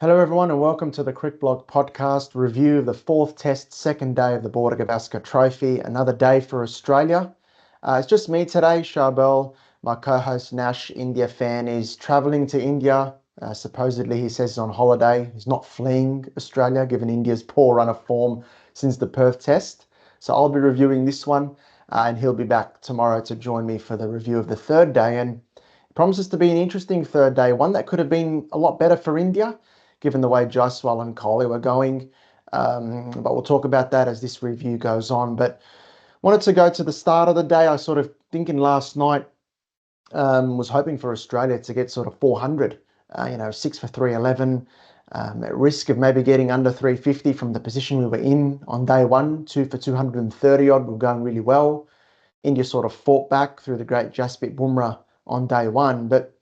Hello everyone and welcome to the Cricket Blog podcast review of the fourth test, second day of the Border-Gavaskar Trophy. Another day for Australia. It's just me today, Charbel. My co-host Nash, India fan, is travelling to India. Supposedly he says he's on holiday. He's not fleeing Australia given India's poor run of form since the Perth test. So I'll be reviewing this one and he'll be back tomorrow to join me for the review of the third day. And it promises to be an interesting third day, one that could have been a lot better for India given the way Jaiswal and Kohli were going. But we'll talk about that as this review goes on. But wanted to go to the start of the day. I sort of thinking last night, was hoping for Australia to get sort of 400, 6 for 311, at risk of maybe getting under 350 from the position we were in on day one, 2 for 230 odd. We were going really well. India sort of fought back through the great Jasprit Bumrah on day one, but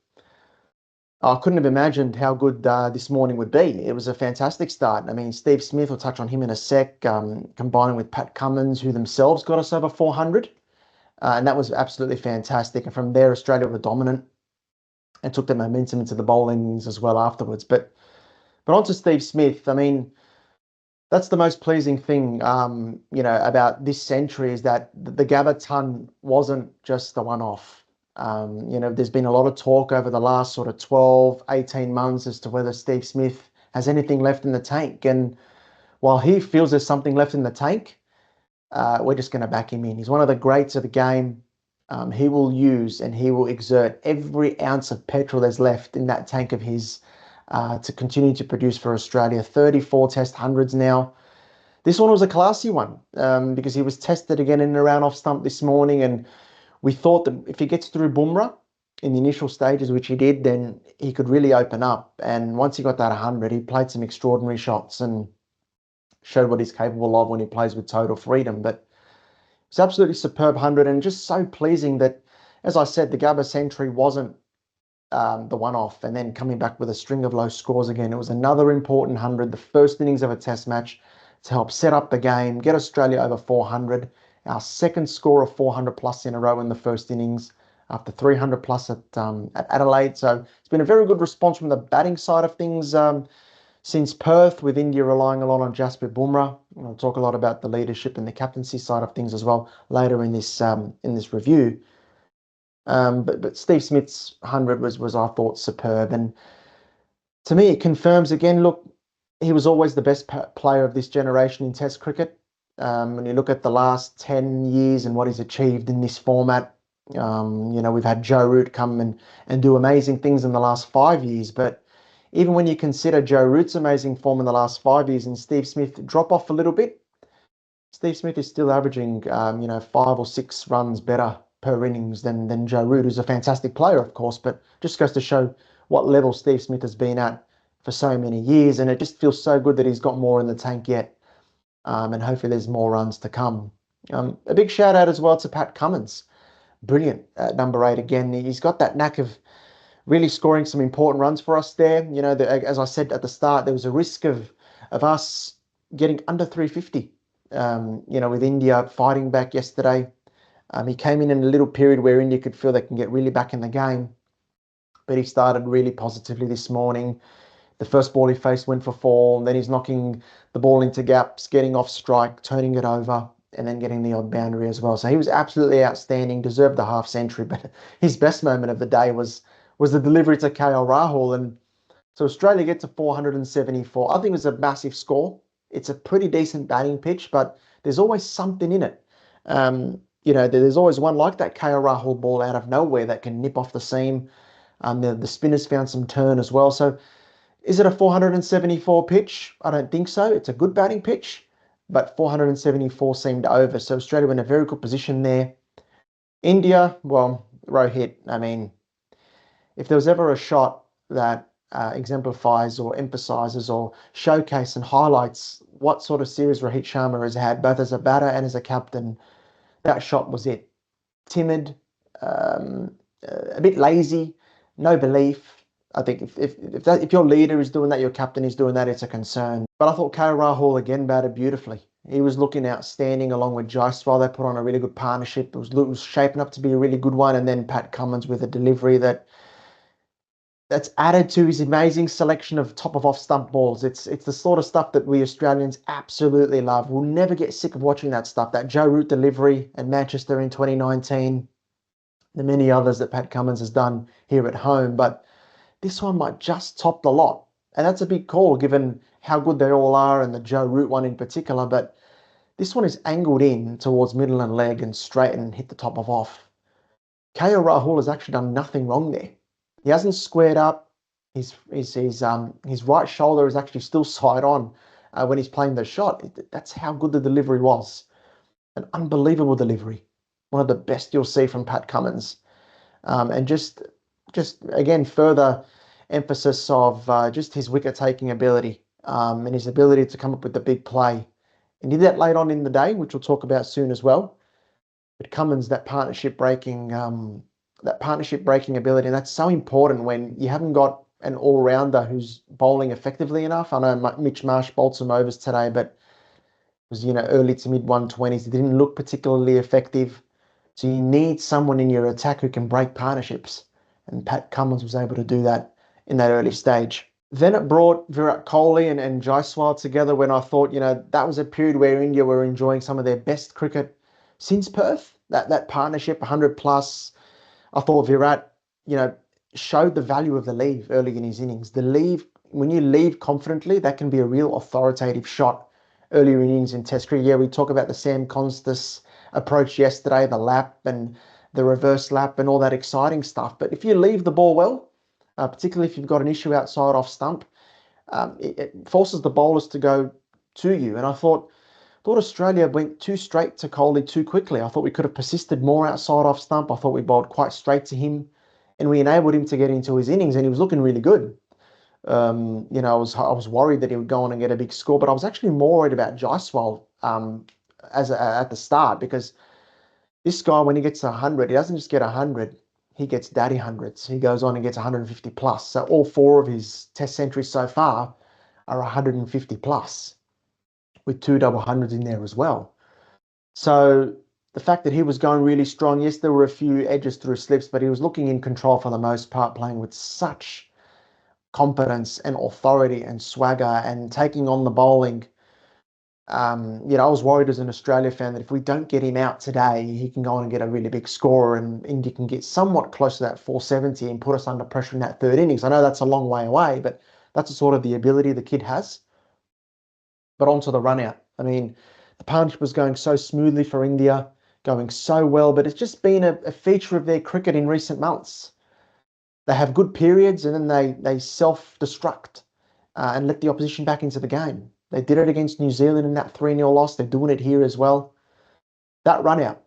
I couldn't have imagined how good this morning would be. It was a fantastic start. I mean, Steve Smith, we'll touch on him in a sec, combining with Pat Cummins, who themselves got us over 400. And that was absolutely fantastic. And from there, Australia were dominant and took the momentum into the bowlings as well afterwards. But on to Steve Smith. I mean, that's the most pleasing thing, about this century is that the Gabba ton wasn't just the one-off. There's been a lot of talk over the last sort of 12, 18 months as to whether Steve Smith has anything left in the tank. And while he feels there's something left in the tank, we're just going to back him in. He's one of the greats of the game. He will use and he will exert every ounce of petrol there's left in that tank of his to continue to produce for Australia. 34 test hundreds now. This one was a classy one because he was tested again in and around off stump this morning, and we thought that if he gets through Bumrah in the initial stages, which he did, then he could really open up. And once he got that 100, he played some extraordinary shots and showed what he's capable of when he plays with total freedom. But it's absolutely superb 100 and just so pleasing that, as I said, the Gabba century wasn't the one-off. And then coming back with a string of low scores again, it was another important 100, the first innings of a test match to help set up the game, get Australia over 400. Our second score of 400 plus in a row in the first innings after 300 plus at Adelaide. So it's been a very good response from the batting side of things since Perth, with India relying a lot on Jasprit Bumrah. I'll talk a lot about the leadership and the captaincy side of things as well later in this review. But Steve Smith's 100 was I thought superb, and to me it confirms again. Look, he was always the best player of this generation in Test cricket. When you look at the last 10 years and what he's achieved in this format, we've had Joe Root come and do amazing things in the last 5 years. But even when you consider Joe Root's amazing form in the last 5 years and Steve Smith drop off a little bit, Steve Smith is still averaging, 5 or 6 runs better per innings than Joe Root, who's a fantastic player, of course, but just goes to show what level Steve Smith has been at for so many years. And it just feels so good that he's got more in the tank yet. And hopefully there's more runs to come. A big shout out as well to Pat Cummins. Brilliant at number 8 again. He's got that knack of really scoring some important runs for us there. As I said at the start, there was a risk of us getting under 350, with India fighting back yesterday. He came in a little period where India could feel they can get really back in the game. But he started really positively this morning. The first ball he faced went for 4, and then he's knocking the ball into gaps, getting off strike, turning it over, and then getting the odd boundary as well. So he was absolutely outstanding, deserved the half century. But his best moment of the day was the delivery to KL Rahul. And so Australia get to 474. I think it was a massive score. It's a pretty decent batting pitch, but there's always something in it. There's always one like that KL Rahul ball out of nowhere that can nip off the seam. The spinners found some turn as well. So is it a 474 pitch? I don't think so. It's a good batting pitch, but 474 seemed over. So Australia were in a very good position there. India, well, Rohit, I mean, if there was ever a shot that exemplifies or emphasises or showcases and highlights what sort of series Rohit Sharma has had, both as a batter and as a captain, that shot was it. Timid, a bit lazy, no belief. I think if your leader is doing that, your captain is doing that, it's a concern. But I thought KL Rahul again batted beautifully. He was looking outstanding along with Jaiswal. They put on a really good partnership. It was shaping up to be a really good one. And then Pat Cummins with a delivery that that's added to his amazing selection of top of off stump balls. It's the sort of stuff that we Australians absolutely love. We'll never get sick of watching that stuff. That Joe Root delivery at Manchester in 2019, the many others that Pat Cummins has done here at home, but this one might just top the lot. And that's a big call given how good they all are and the Joe Root one in particular, but this one is angled in towards middle and leg and straight and hit the top of off. KL Rahul has actually done nothing wrong there. He hasn't squared up. His right shoulder is actually still side on when he's playing the shot. That's how good the delivery was. An unbelievable delivery. One of the best you'll see from Pat Cummins. And just again, further emphasis of just his wicket-taking ability and his ability to come up with the big play. And he did that late on in the day, which we'll talk about soon as well. But Cummins, that partnership breaking ability, and that's so important when you haven't got an all-rounder who's bowling effectively enough. I know Mitch Marsh bowled some overs today, but it was early to mid 120s. It didn't look particularly effective. So you need someone in your attack who can break partnerships, and Pat Cummins was able to do that in that early stage. Then it brought Virat Kohli and Jaiswal together when I thought, that was a period where India were enjoying some of their best cricket since Perth. That partnership, 100 plus. I thought Virat, showed the value of the leave early in his innings. The leave, when you leave confidently, that can be a real authoritative shot earlier in innings in Test cricket. Yeah, we talk about the Sam Constas approach yesterday, the lap and the reverse lap and all that exciting stuff. But if you leave the ball well, particularly if you've got an issue outside off stump, it forces the bowlers to go to you. And I thought Australia went too straight to Kohli too quickly. I thought we could have persisted more outside off stump. I thought we bowled quite straight to him and we enabled him to get into his innings and he was looking really good. I was worried that he would go on and get a big score, but I was actually more worried about Jaiswal at the start because this guy, when he gets 100, he doesn't just get 100, he gets daddy hundreds. He goes on and gets 150 plus. So all 4 of his Test centuries so far are 150 plus, with 2 double hundreds in there as well. So the fact that he was going really strong, yes, there were a few edges through slips, but he was looking in control for the most part, playing with such confidence and authority and swagger and taking on the bowling. I was worried as an Australia fan that if we don't get him out today, he can go on and get a really big score and India can get somewhat close to that 470 and put us under pressure in that third innings. I know that's a long way away, but that's sort of the ability the kid has. But onto the run out. I mean, the partnership was going so smoothly for India, going so well, but it's just been a feature of their cricket in recent months. They have good periods and then they self-destruct and let the opposition back into the game. They did it against New Zealand in that 3-0 loss. They're doing it here as well. That run out.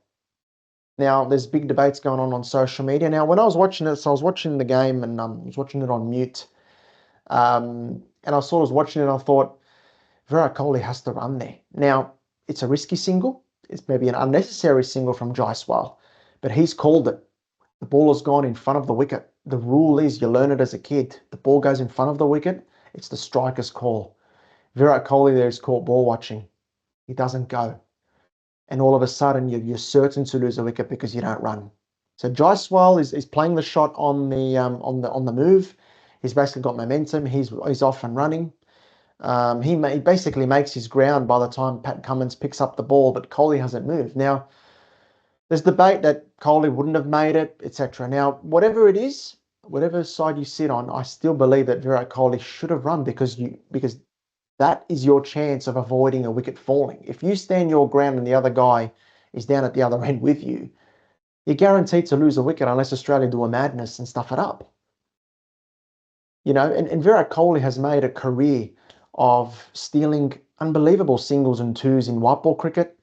Now, there's big debates going on social media. Now, when I was watching it, so I was watching the game and I was watching it on mute. And I sort of was watching it and I thought, Virat Kohli has to run there. Now, it's a risky single. It's maybe an unnecessary single from Jaiswal, but he's called it. The ball has gone in front of the wicket. The rule is you learn it as a kid. The ball goes in front of the wicket. It's the striker's call. Virat Kohli there is caught ball watching. He doesn't go. And all of a sudden, you're certain to lose a wicket because you don't run. So Jaiswal is playing the shot on the move. He's basically got momentum. He's off and running. He basically makes his ground by the time Pat Cummins picks up the ball, but Kohli hasn't moved. Now, there's debate that Kohli wouldn't have made it, etc. Now, whatever it is, whatever side you sit on, I still believe that Virat Kohli should have run because that is your chance of avoiding a wicket falling. If you stand your ground and the other guy is down at the other end with you, you're guaranteed to lose a wicket unless Australia do a madness and stuff it up. And Virat Kohli has made a career of stealing unbelievable singles and twos in white ball cricket.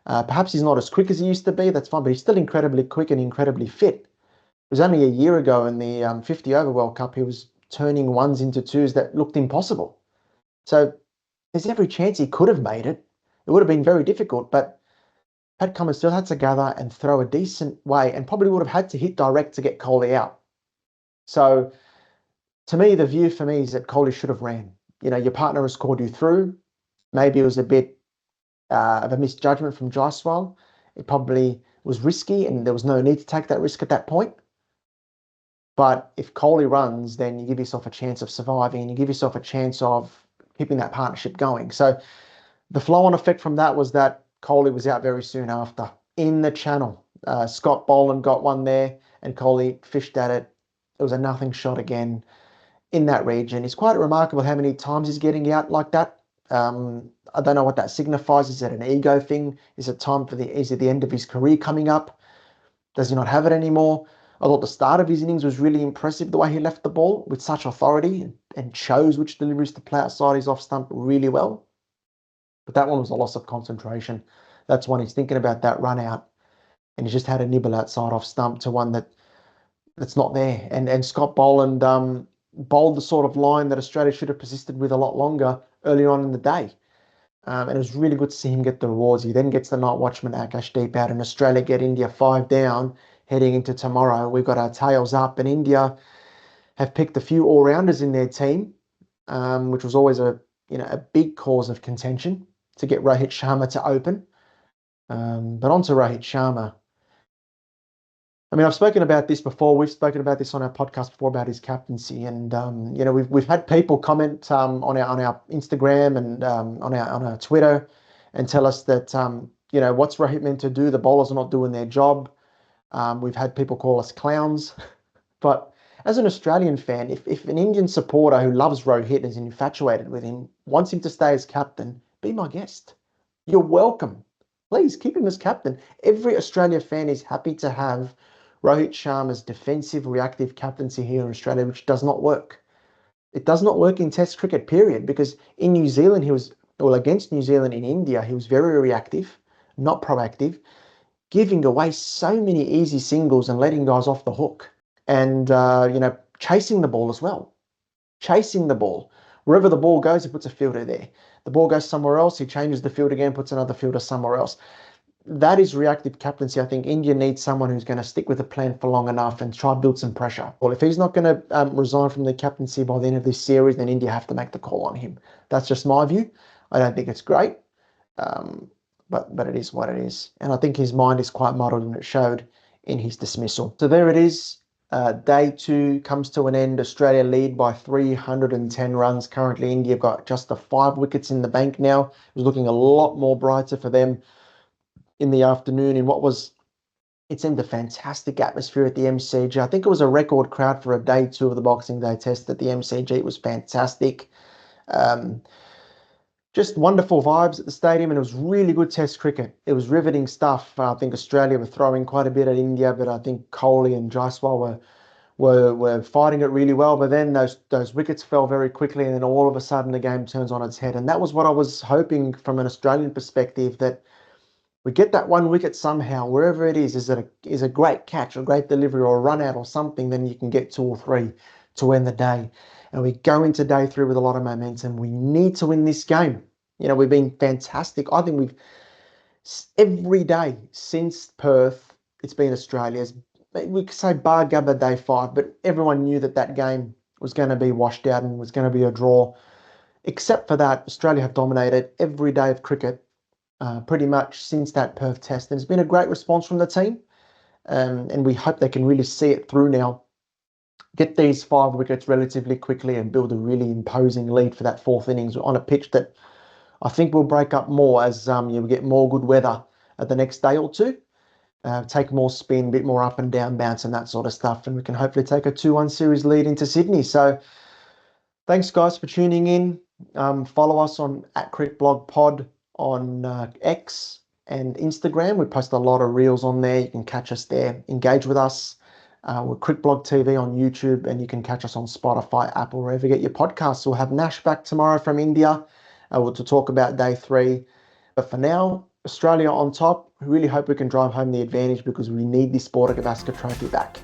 Perhaps he's not as quick as he used to be, that's fine, but he's still incredibly quick and incredibly fit. It was only a year ago in the 50 over World Cup, he was turning ones into twos that looked impossible. So there's every chance he could have made it. It would have been very difficult, but Pat Cummins still had to gather and throw a decent way and probably would have had to hit direct to get Kohli out. So to me, the view for me is that Kohli should have ran. Your partner has called you through. Maybe it was a bit of a misjudgment from Jaiswal. It probably was risky and there was no need to take that risk at that point. But if Kohli runs, then you give yourself a chance of surviving and you give yourself a chance of keeping that partnership going. So the flow-on effect from that was that Kohli was out very soon after in the channel. Scott Boland got one there and Kohli fished at it. It was a nothing shot again in that region. It's quite remarkable how many times he's getting out like that. I don't know what that signifies. Is it an ego thing? Is it the end of his career coming up? Does he not have it anymore? I thought the start of his innings was really impressive, the way he left the ball with such authority and chose which deliveries to play outside his off stump really well. But that one was a loss of concentration. That's one he's thinking about that run out, and he's just had a nibble outside off stump to one that's not there. And Scott Boland bowled the sort of line that Australia should have persisted with a lot longer earlier on in the day. And it was really good to see him get the rewards. He then gets the night watchman Akash Deep out, and Australia get India 5 down heading into tomorrow. We've got our tails up, and India have picked a few all-rounders in their team, which was always a big cause of contention to get Rohit Sharma to open. But on to Rohit Sharma. I mean, I've spoken about this before. We've spoken about this on our podcast before about his captaincy, and we've had people comment on our Instagram and on our Twitter, and tell us that what's Rohit meant to do? The bowlers are not doing their job. We've had people call us clowns, but as an Australian fan, if an Indian supporter who loves Rohit and is infatuated with him wants him to stay as captain, be my guest. You're welcome. Please keep him as captain. Every Australia fan is happy to have Rohit Sharma's defensive, reactive captaincy here in Australia, which does not work. It does not work in Test cricket, period, because in New Zealand, against New Zealand in India, he was very reactive, not proactive, giving away so many easy singles and letting guys off the hook. And, chasing the ball as well. Chasing the ball. Wherever the ball goes, he puts a fielder there. The ball goes somewhere else, he changes the field again, puts another fielder somewhere else. That is reactive captaincy. I think India needs someone who's going to stick with the plan for long enough and try to build some pressure. Well, if he's not going to resign from the captaincy by the end of this series, then India have to make the call on him. That's just my view. I don't think it's great, but it is what it is. And I think his mind is quite muddled, and it showed in his dismissal. So there it is. Day 2 comes to an end. Australia lead by 310 runs. Currently, India have got just the 5 wickets in the bank now. It was looking a lot more brighter for them in the afternoon in it seemed a fantastic atmosphere at the MCG. I think it was a record crowd for a day 2 of the Boxing Day Test at the MCG. It was fantastic. Just wonderful vibes at the stadium, and it was really good Test cricket. It was riveting stuff. I think Australia were throwing quite a bit at India, but I think Kohli and Jaiswal were fighting it really well. But then those wickets fell very quickly, and then all of a sudden the game turns on its head. And that was what I was hoping from an Australian perspective, that we get that 1 wicket somehow, wherever it is a great catch, or a great delivery, or a run out or something, then you can get 2 or 3 to end the day. And we go into day 3 with a lot of momentum. We need to win this game. We've been fantastic. I think every day since Perth, it's been Australia's. We could say bar Gabba day 5, but everyone knew that game was going to be washed out and was going to be a draw. Except for that, Australia have dominated every day of cricket pretty much since that Perth Test. And it's been a great response from the team. And we hope they can really see it through now. Get these 5 wickets relatively quickly and build a really imposing lead for that 4th innings on a pitch that I think will break up more as you get more good weather at the next day or 2. Take more spin, a bit more up and down bounce and that sort of stuff. And we can hopefully take a 2-1 series lead into Sydney. So thanks, guys, for tuning in. Follow us on @CrickBlogPod on X and Instagram. We post a lot of reels on there. You can catch us there. Engage with us. We're CrickBlog TV on YouTube, and you can catch us on Spotify, Apple, wherever you get your podcasts. We'll have Nash back tomorrow from India to talk about day 3. But for now, Australia on top. We really hope we can drive home the advantage, because we need this Border-Gavaskar Trophy back.